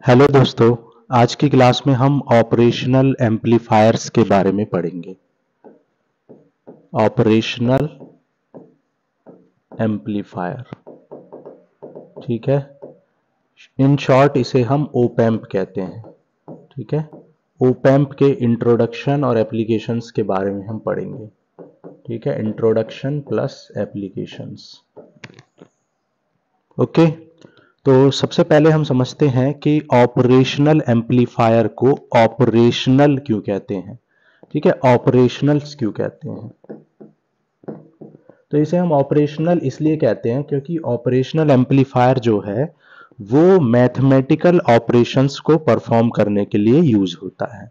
Hello दोस्तों। आज की क्लास में हम ऑपरेशनल एम्पलीफायर्स के बारे में पढ़ेंगे। ऑपरेशनल एम्पलीफायर, ठीक है। इन शॉर्ट इसे हम ओप एम्प कहते हैं, ठीक है। ओप एम्प के इंट्रोडक्शन और एप्लीकेशंस के बारे में हम पढ़ेंगे, ठीक है। Introduction plus applications, okay. तो सबसे पहले हम समझते हैं कि ऑपरेशनल एम्पलीफायर को ऑपरेशनल क्यों कहते हैं, ठीक है। ऑपरेशनल्स क्यों कहते हैं, तो इसे हम ऑपरेशनल इसलिए कहते हैं क्योंकि ऑपरेशनल एम्पलीफायर जो है वो मैथमेटिकल ऑपरेशंस को परफॉर्म करने के लिए यूज होता है।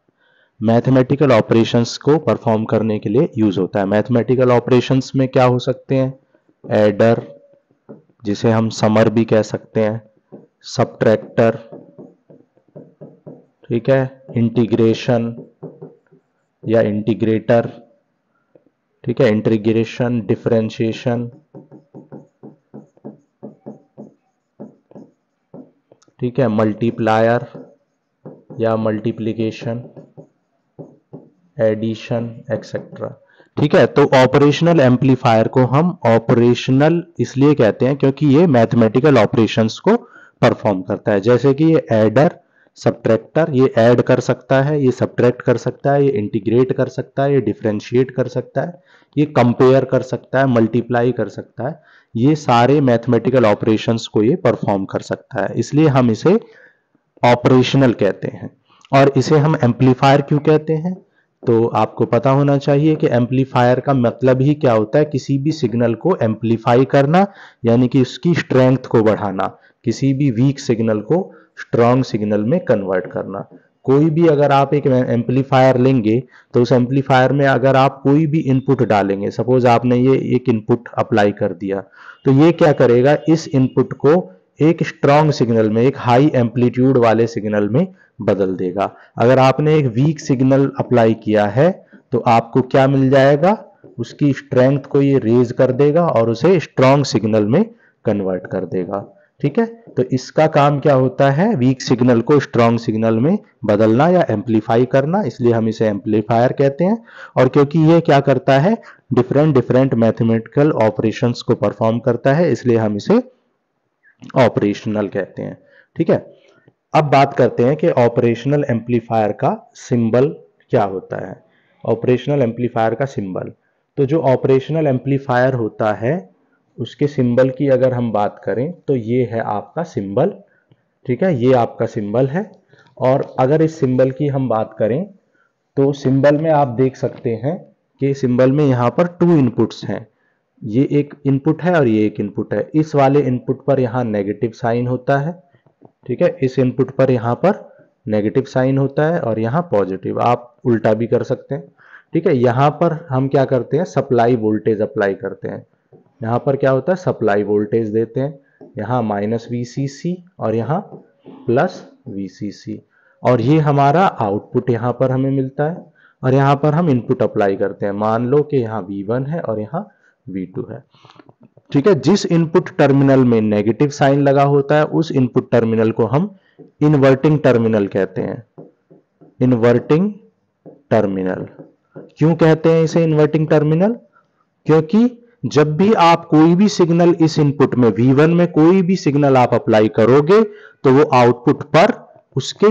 मैथमेटिकल ऑपरेशंस को परफॉर्म करने के लिए यूज होता है। मैथमेटिकल ऑपरेशंस में क्या हो सकते हैं? एडर, जिसे हम समर भी कह सकते हैं, सबट्रैक्टर, ठीक है, इंटीग्रेशन या इंटीग्रेटर, ठीक है, इंटीग्रेशन, डिफरेंशिएशन, ठीक है, मल्टीप्लायर या मल्टीप्लिकेशन, एडिशन, एक्सेट्रा, ठीक है। तो ऑपरेशनल एम्पलीफायर को हम ऑपरेशनल इसलिए कहते हैं क्योंकि ये मैथमेटिकल ऑपरेशंस को परफॉर्म करता है। जैसे कि ये एडर, सबट्रैक्टर, ये ऐड कर सकता है, ये सबट्रैक्ट कर सकता है, ये इंटीग्रेट कर सकता है, ये डिफरेंशिएट कर सकता है, ये कंपेयर कर सकता है, मल्टीप्लाई कर सकता है। ये सारे मैथमेटिकल ऑपरेशंस को ये परफॉर्म कर सकता है, इसलिए हम इसे ऑपरेशनल कहते हैं। और इसे हम एम्पलीफायर क्यों कहते हैं, तो आपको पता होना चाहिए कि एम्पलीफायर का मतलब ही क्या होता है? किसी भी सिग्नल को एम्पलीफाई करना, यानी कि उसकी स्ट्रेंथ को बढ़ाना, किसी भी वीक सिग्नल को स्ट्रॉन्ग सिग्नल में कन्वर्ट करना। कोई भी अगर आप एक एम्पलीफायर लेंगे तो उस एम्पलीफायर में अगर आप कोई भी इनपुट डालेंगे, सपोज आपने ये एक इनपुट अप्लाई कर दिया, तो ये क्या करेगा? इस इनपुट को एक स्ट्रॉन्ग सिग्नल में, एक हाई एम्पलीट्यूड वाले सिग्नल में बदल देगा। अगर आपने एक वीक सिग्नल अप्लाई किया है तो आपको क्या मिल जाएगा? उसकी स्ट्रेंथ को ये रेज कर देगा और उसे स्ट्रॉन्ग सिग्नल में कन्वर्ट कर देगा, ठीक है। तो इसका काम क्या होता है? वीक सिग्नल को स्ट्रॉन्ग सिग्नल में बदलना या एम्पलीफाई करना, इसलिए हम इसे एम्पलीफायर कहते हैं। और क्योंकि ये क्या करता है? डिफरेंट डिफरेंट मैथमेटिकल ऑपरेशंस को परफॉर्म करता है, इसलिए हम इसे ऑपरेशनल कहते हैं, ठीक है। अब बात करते हैं कि ऑपरेशनल एम्पलीफायर का सिंबल क्या होता है। ऑपरेशनल एम्पलीफायर का सिंबल, तो जो ऑपरेशनल एम्पलीफायर होता है उसके सिंबल की अगर हम बात करें तो ये है आपका सिंबल, ठीक है। ये आपका सिंबल है। और अगर इस सिंबल की हम बात करें तो सिंबल में आप देख सकते हैं कि सिंबल में यहाँ पर 2 इनपुट्स हैं। ये एक इनपुट है और ये एक इनपुट है। इस वाले इनपुट पर यहाँ नेगेटिव साइन होता है, ठीक है। इस इनपुट पर यहाँ पर नेगेटिव साइन होता है और यहाँ पॉजिटिव। आप उल्टा भी कर सकते हैं, ठीक है। यहाँ पर हम क्या करते हैं? सप्लाई वोल्टेज अप्लाई करते हैं। यहाँ पर क्या होता है? सप्लाई वोल्टेज देते हैं। यहाँ -VCC और यहाँ +VCC, और ये हमारा आउटपुट यहाँ पर हमें मिलता है। और यहाँ पर हम इनपुट अप्लाई करते हैं। मान लो कि यहाँ V1 है और यहाँ V2 है, ठीक है। जिस इनपुट टर्मिनल में नेगेटिव साइन लगा होता है उस इनपुट टर्मिनल को हम इन्वर्टिंग टर्मिनल कहते हैं। इन्वर्टिंग टर्मिनल क्यों कहते हैं इसे इन्वर्टिंग टर्मिनल? क्योंकि जब भी आप कोई भी सिग्नल इस इनपुट में V1 में कोई भी सिग्नल आप अप्लाई करोगे तो वो आउटपुट पर उसके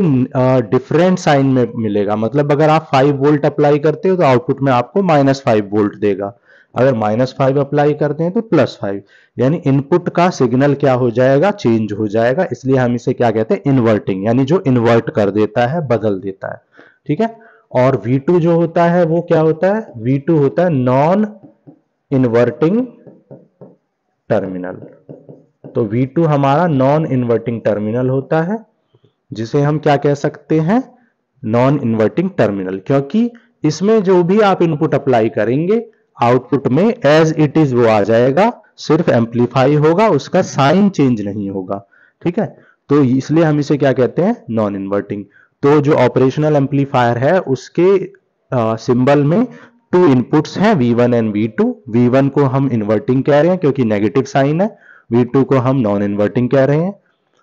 डिफरेंट साइन में मिलेगा। मतलब अगर आप 5 वोल्ट अप्लाई करते हो तो आउटपुट में आपको -5 वोल्ट देगा। अगर -5 अप्लाई करते हैं तो +5, यानी इनपुट का सिग्नल क्या हो जाएगा? चेंज हो जाएगा। इसलिए हम इसे क्या कहते हैं? इन्वर्टिंग, यानी जो इन्वर्ट कर देता है, बदल देता है, ठीक है। और V2 जो होता है वो क्या होता है? V2 होता है नॉन इन्वर्टिंग टर्मिनल। तो V2 हमारा नॉन इन्वर्टिंग टर्मिनल होता है, जिसे हम क्या कह सकते हैं? नॉन इन्वर्टिंग टर्मिनल, क्योंकि इसमें जो भी आप इनपुट अप्लाई करेंगे आउटपुट में एज इट इज वो आ जाएगा, सिर्फ एम्पलीफाई होगा, उसका साइन चेंज नहीं होगा, ठीक है। तो इसलिए हम इसे क्या कहते हैं? Non inverting. तो जो ऑपरेशनल एम्पलीफायर है उसके सिंबल में 2 इनपुट्स हैं, V1 एंड V2। V1 को हम इन्वर्टिंग कह रहे हैं क्योंकि नेगेटिव साइन है, V2 को हम नॉन इन्वर्टिंग कह रहे हैं।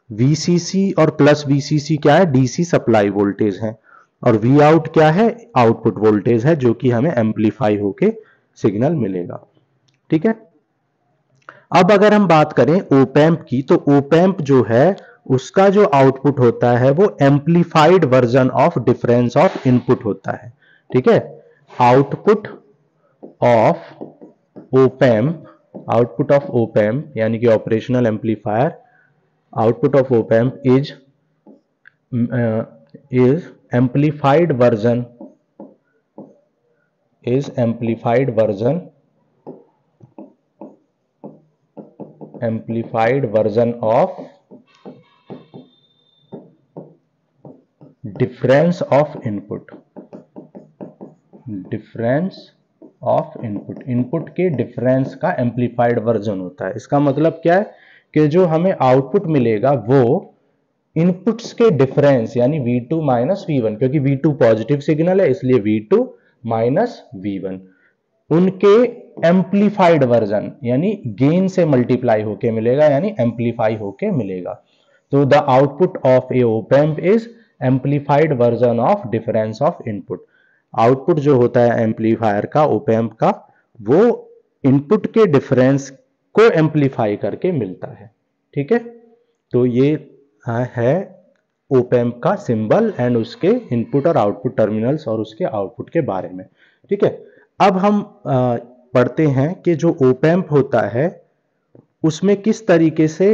वीसीसी और प्लस वीसीसी क्या है, डीसी सप्लाई वोल्टेज है, और वी आउट क्या है, आउटपुट वोल्टेज है, जो कि हमें एम्पलीफाई होके सिग्नल मिलेगा। ठीक है। अब अगर हम बात करें ओपैम्प की, तो ओपैम्प जो है उसका जो आउटपुट होता है वो amplified version of difference of input होता है। ठीक है। आउटपुट ऑफ ओपैम्प यानी कि operational amplifier, output of op-amp is amplified version of difference of input, input के डिफरेंस का एम्पलीफाइड वर्जन होता है। इसका मतलब क्या है कि जो हमें आउटपुट मिलेगा वो इनपुट्स के डिफरेंस यानी V2 माइनस V1, क्योंकि V2 पॉजिटिव सिग्नल है इसलिए V2 माइनस V1 उनके एम्पलीफाइड वर्जन यानी गेन से मल्टीप्लाई होके मिलेगा, यानी एम्पलीफाई होके मिलेगा। तो the output of A op amp is amplified version of difference of input. Output जो होता है एम्पलीफायर का, ओप एम्प का, वो इनपुट के डिफरेंस को एम्पलीफाई करके मिलता है। ठीक है। तो ये है ओप एम्प का सिंबल एंड उसके इनपुट और आउटपुट टर्मिनल्स और उसके आउटपुट के बारे में। ठीक है। अब हम पढ़ते हैं कि जो ओप एम्प होता है उसमें किस तरीके से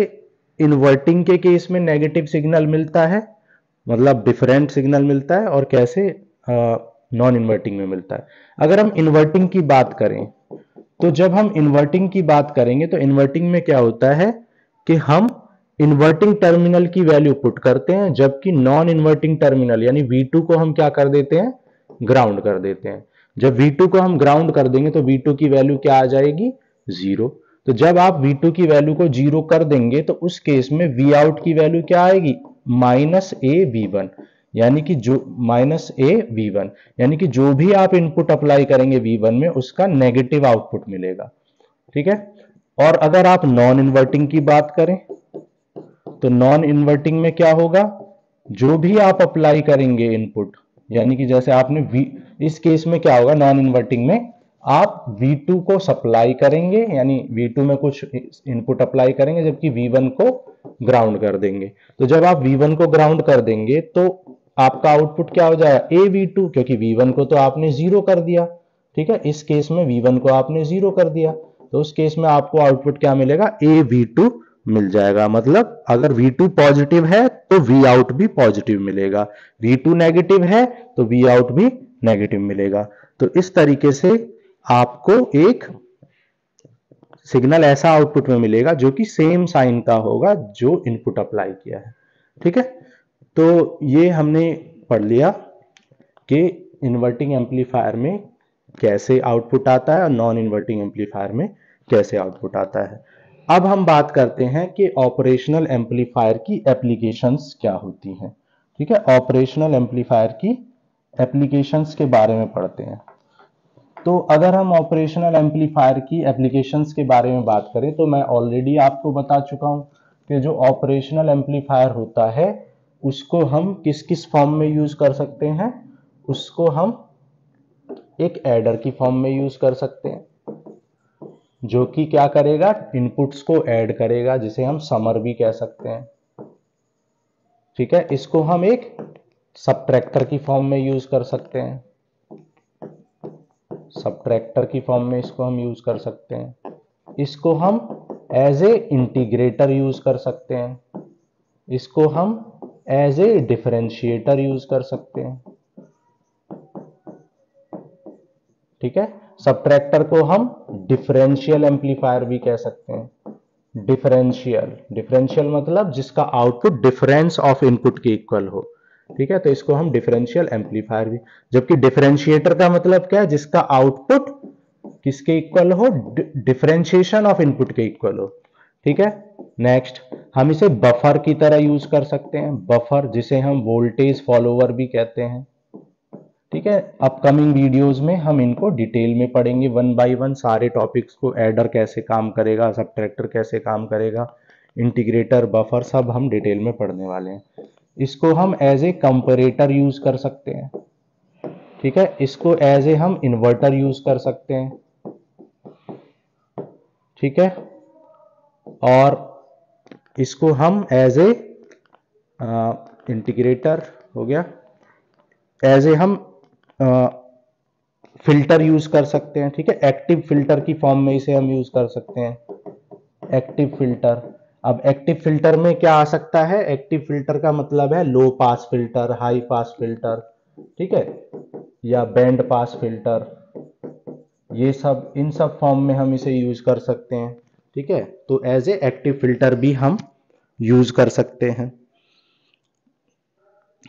इन्वर्टिंग के केस में नेगेटिव सिग्नल मिलता है, मतलब डिफरेंट सिग्नल मिलता है, और कैसे नॉन इन्वर्टिंग में मिलता है। अगर हम इन्वर्टिंग की बात करें तो जब हम इन्वर्टिंग की बात करेंगे तो इन्वर्टिंग में क्या होता है कि हम इन्वर्टिंग टर्मिनल की वैल्यू पुट करते हैं, जबकि नॉन इन्वर्टिंग टर्मिनल यानी V2 को हम क्या कर देते हैं, ग्राउंड कर देते हैं। जब V2 को हम ग्राउंड कर देंगे तो V2 की वैल्यू क्या आ जाएगी, 0। तो जब आप V2 की वैल्यू को 0 कर देंगे तो उस केस में V आउट की वैल्यू क्या आएगी, माइनस ए V1, यानी कि जो माइनस ए V1 यानी कि जो भी आप इनपुट अप्लाई करेंगे V1 में उसका नेगेटिव आउटपुट मिलेगा। ठीक है। और अगर आप नॉन इन्वर्टिंग की बात करें तो नॉन इन्वर्टिंग में क्या होगा, जो भी आप अप्लाई करेंगे इनपुट, यानी कि जैसे आपने इस केस में क्या होगा, नॉन इन्वर्टिंग में आप V2 को सप्लाई करेंगे यानी V2 में कुछ इनपुट अप्लाई करेंगे जबकि V1 को ग्राउंड कर देंगे। तो जब आप V1 को ग्राउंड कर देंगे तो आपका आउटपुट क्या हो जाएगा, ए V2, क्योंकि V1 को तो आपने 0 कर दिया। ठीक है। इस केस में V1 को आपने 0 कर दिया तो उस केस में आपको आउटपुट क्या मिलेगा, ए V2 मिल जाएगा। मतलब अगर V2 पॉजिटिव है तो V आउट भी पॉजिटिव मिलेगा, V2 नेगेटिव है तो V आउट भी नेगेटिव मिलेगा। तो इस तरीके से आपको एक सिग्नल ऐसा आउटपुट में मिलेगा जो कि सेम साइन का होगा जो इनपुट अप्लाई किया है। ठीक है। तो ये हमने पढ़ लिया कि इन्वर्टिंग एम्पलीफायर में कैसे आउटपुट आता है और नॉन इन्वर्टिंग एम्पलीफायर में कैसे आउटपुट आता है। अब हम बात करते हैं कि ऑपरेशनल एम्पलीफायर की एप्लीकेशंस क्या होती हैं। ठीक है। ऑपरेशनल एम्पलीफायर की एप्लीकेशंस के बारे में पढ़ते हैं। तो अगर हम ऑपरेशनल एम्पलीफायर की एप्लीकेशंस के बारे में बात करें तो मैं ऑलरेडी आपको बता चुका हूं कि जो ऑपरेशनल एम्पलीफायर होता है उसको हम किस किस फॉर्म में यूज कर सकते हैं, उसको हम एक एडर की फॉर्म में यूज कर सकते हैं जो कि क्या करेगा, इनपुट्स को ऐड करेगा, जिसे हम समर भी कह सकते हैं। ठीक है। इसको हम एक सबट्रैक्टर की फॉर्म में यूज कर सकते हैं, सबट्रैक्टर की फॉर्म में इसको हम यूज कर सकते हैं। इसको हम एज ए इंटीग्रेटर यूज कर सकते हैं, इसको हम एज ए डिफरेंशिएटर यूज कर सकते हैं। ठीक है। सबट्रैक्टर को हम डिफरेंशियल एम्पलीफायर भी कह सकते हैं। डिफरेंशियल मतलब जिसका आउटपुट डिफरेंस ऑफ इनपुट के इक्वल हो। ठीक है। तो इसको हम डिफरेंशियल एम्पलीफायर भी, जबकि डिफरेंशिएटर का मतलब क्या है, जिसका आउटपुट किसके इक्वल हो, डिफरेंशिएशन ऑफ इनपुट के इक्वल हो। ठीक है। नेक्स्ट हम इसे बफर की तरह यूज कर सकते हैं, बफर जिसे हम वोल्टेज फॉलोवर भी कहते हैं। ठीक है। अपकमिंग वीडियोस में हम इनको डिटेल में पढ़ेंगे वन बाय वन, सारे टॉपिक्स को, एडर कैसे काम करेगा, सबट्रैक्टर कैसे काम करेगा, इंटीग्रेटर, बफर सब हम डिटेल में पढ़ने वाले हैं। इसको हम एज ए कंपैरेटर यूज कर सकते हैं, ठीक है। इसको एज ए हम इन्वर्टर यूज कर सकते हैं, ठीक है। और इसको हम एज ए इंटीग्रेटर हो गया, एज ए हम फिल्टर यूज कर सकते हैं, ठीक है। एक्टिव फिल्टर की फॉर्म में इसे हम यूज कर सकते हैं, एक्टिव फिल्टर। अब एक्टिव फिल्टर में क्या आ सकता है? एक्टिव फिल्टर का मतलब है low pass filter, high pass filter, ठीक है, या बैंड पास फिल्टर, ये सब, इन सब फॉर्म में हम इसे यूज कर सकते हैं, ठीक है। तो एज ए एक्टिव फिल्टर भी हम यूज कर सकते हैं,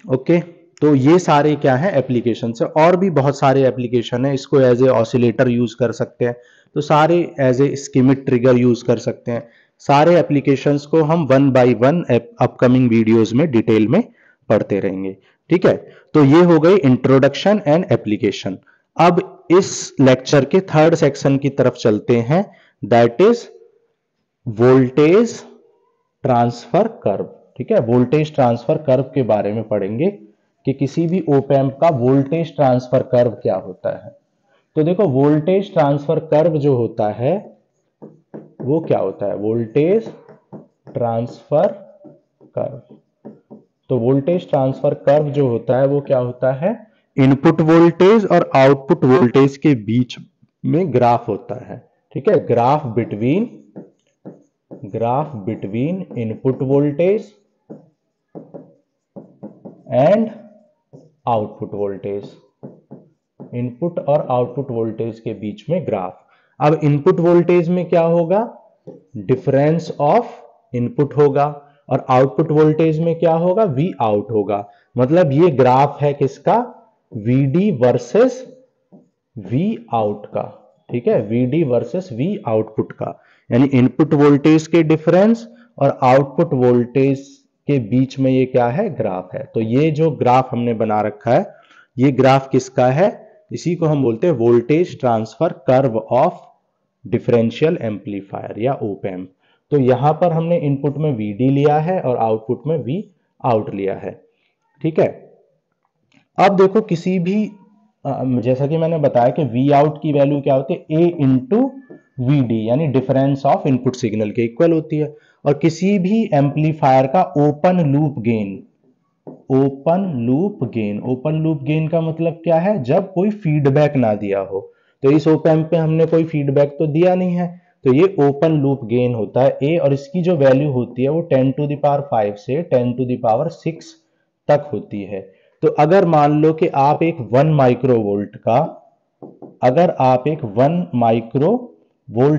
ओके। तो ये सारे क्या है एप्लीकेशन है, और भी बहुत सारे एप्लीकेशन है। इसको एज ए ऑसिलेटर यूज कर सकते हैं, तो सारे as a schematic trigger use कर सकते हैं। सारे एप्लीकेशंस को हम one by one upcoming videos में डिटेल में पढ़ते रहेंगे, ठीक है। तो ये हो गई इंट्रोडक्शन एंड एप्लीकेशन। अब इस लेक्चर के थर्ड सेक्शन की तरफ चलते हैं, that is voltage transfer curve, ठीक है। वोल्टेज ट्रांसफर कर्व के बारे में पढ़ेंगे कि किसी भी ओप एम्प का वोल्टेज ट्रांसफर कर्व क्या होता है। तो देखो वोल्टेज ट्रांसफर कर्व जो होता है वो क्या होता है? Voltage transfer curve. तो वोल्टेज ट्रांसफर कर्व जो होता है वो क्या होता है? इनपुट वोल्टेज और आउटपुट वोल्टेज के बीच में ग्राफ होता है, ठीक है। Graph between input voltage and output voltage, input और आउटपुट वोल्टेज के बीच में ग्राफ। अब इनपुट वोल्टेज में क्या होगा? डिफरेंस ऑफ इनपुट होगा, और आउटपुट वोल्टेज में क्या होगा? वी आउट होगा। मतलब ये ग्राफ है किसका? वीडी वर्सेस वी आउट का, ठीक है। वीडी वर्सेस वी आउटपुट का, यानी इनपुट वोल्टेज के डिफरेंस और आउटपुट वोल्टेज के बीच में ये क्या है? ग्राफ है। तो ये जो ग्राफ हमने बना रखा है, ये ग्राफ किसका है? इसी को हम बोलते हैं voltage transfer curve of differential amplifier या ओप एम्प। तो यहां पर हमने इनपुट में वीडी लिया है और आउटपुट में वी आउट लिया है, ठीक है। अब देखो किसी भी जैसा कि मैंने बताया कि वी आउट की वैल्यू क्या होती है? ए इंटू वी डी, यानी डिफरेंस ऑफ इनपुट सिग्नल के इक्वल होती है। और किसी भी एम्पलीफायर का ओपन लूप गेन का मतलब क्या है? जब कोई फीडबैक ना दिया हो। तो इस ओप एम्प में हमने कोई फीडबैक तो दिया नहीं है, तो ये ओपन लूप गेन होता है ए, और इसकी जो वैल्यू होती है वो 10 टू द पावर 5 से 10 टू द पावर 6 तक होती है। तो अगर मान लो कि आप एक 1 माइक्रोवोल्ट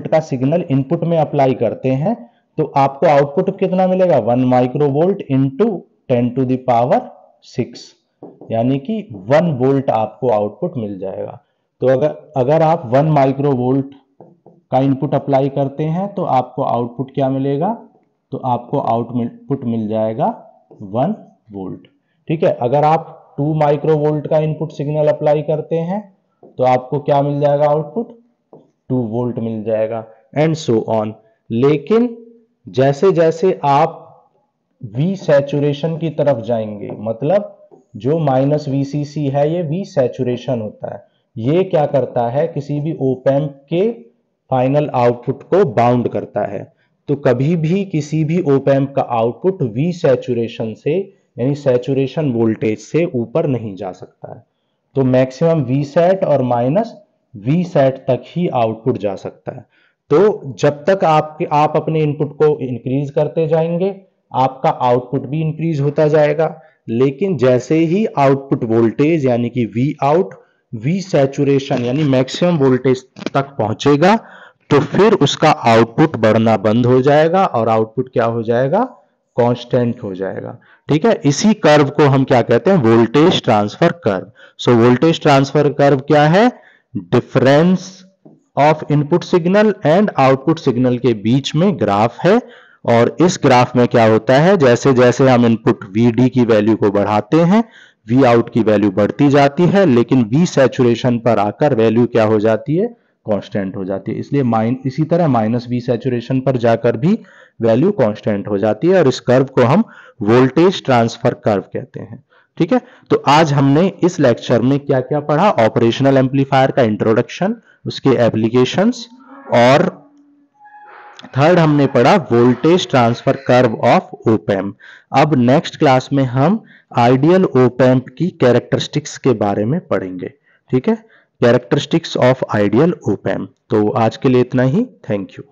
का सिग्नल इनपुट में अप्लाई करते हैं, तो आपको आउटपुट कितना मिलेगा? 1 microvolt into 10 to the power 6, यानी कि 1 वोल्ट आपको आउटपुट मिल जाएगा। तो अगर आप 1 माइक्रोवोल्ट का इनपुट अप्लाई करते हैं तो आपको आउटपुट क्या मिलेगा? तो आपको आउटपुट मिल जाएगा 1 वोल्ट, ठीक है। अगर आप 2 माइक्रोवोल्ट का इनपुट सिग्नल अप्लाई करते हैं तो आपको क्या मिल जाएगा? आउटपुट 2 वोल्ट मिल जाएगा, एंड सो ऑन। लेकिन जैसे जैसे आप वी सैचुरेशन की तरफ जाएंगे, मतलब जो माइनस VCC है ये वी सैचुरेशन होता है। ये क्या करता है? किसी भी ओप एम्प के फाइनल आउटपुट को बाउंड करता है। तो कभी भी किसी भी ओप एम्प का आउटपुट वी सैचुरेशन से, यानी सैचुरेशन वोल्टेज से ऊपर नहीं जा सकता है। तो मैक्सिमम वी सेट और माइनस वी सेट तक ही आउटपुट जा सकता है। तो जब तक आप अपने इनपुट को इंक्रीज करते जाएंगे, आपका आउटपुट भी इंक्रीज होता जाएगा। लेकिन जैसे ही आउटपुट वोल्टेज यानी कि वी आउट वी सैचुरेशन यानी मैक्सिमम वोल्टेज तक पहुंचेगा, तो फिर उसका आउटपुट बढ़ना बंद हो जाएगा और आउटपुट क्या हो जाएगा? कांस्टेंट हो जाएगा, ठीक है। इसी कर्व को हम क्या कहते हैं? Voltage transfer curve. So voltage transfer curve क्या है? Difference of input signal and output signal के बीच में ग्राफ है। और इस ग्राफ में क्या होता है? जैसे जैसे हम इनपुट Vd की वैल्यू को बढ़ाते हैं, वी आउट की वैल्यू बढ़ती जाती है, लेकिन वी सैचुरेशन पर आकर वैल्यू क्या हो जाती है? कांस्टेंट हो जाती है। इसलिए इसी तरह -V सैचुरेशन पर जाकर भी वैल्यू कांस्टेंट हो जाती है और इस कर्व को हम वोल्टेज ट्रांसफर कर्व कहते हैं। ठीक है, तो आज हमने इस लेक्चर में क्या क्या पढ़ा? ऑपरेशनल एम्पलीफायर का इंट्रोडक्शन, उसके एप्लीकेशंस, और थर्ड हमने पढ़ा voltage transfer curve of op amp. अब नेक्स्ट क्लास में हम आइडियल ओप एम्प की कैरेक्टरिस्टिक्स के बारे में पढ़ेंगे। ठीक है, characteristics of ideal op amp. तो आज के लिए इतना ही। Thank you.